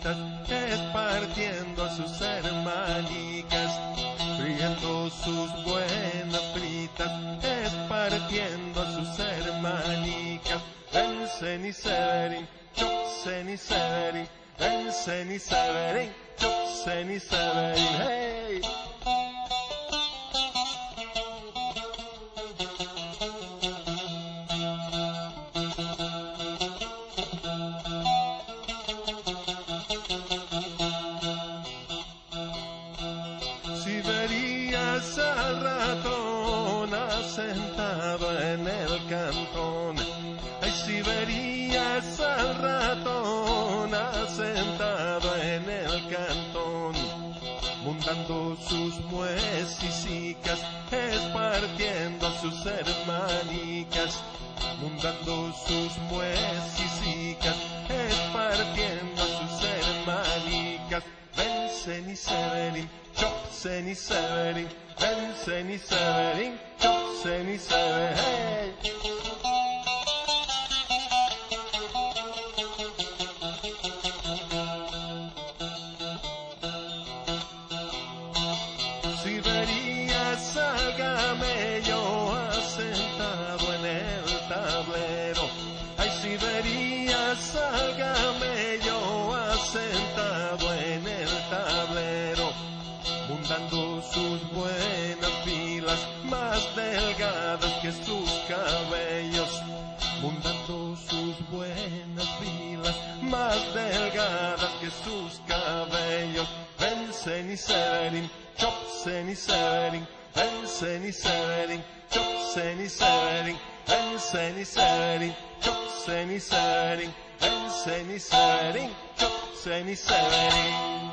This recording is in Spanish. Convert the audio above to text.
fritas, esparciendo a sus hermanicas, friendo sus buenas fritas, esparciendo a sus hermanicas. Ven Seni Severin, çok Seni Severin, ven Seni Severin, çok Seni Severin, hey! Si verías al ratón asentado en el cantón, ay, si verías al ratón asentado en el cantón, mundando sus muesicas, esparciendo a sus hermanicas, mundando sus muesicas, esparciendo a sus hermanicas. Ven Seni Severin, çok Seni Severin, ven Seni Severin, çok Seni Severin, hey! Si verías al camello asentado en el tablero, ay, si verías al camello asentado en el tablero, mundando sus buenas filas, más delgadas que sus cabellos, mundando sus buenas filas, más delgadas que sus cabellos. Ven Seni Severin, çok Seni Severin, ven Seni Severin, çok Seni Severin, ven Seni Severin, çok Seni Severin, ven Seni Severin, çok Seni Severin.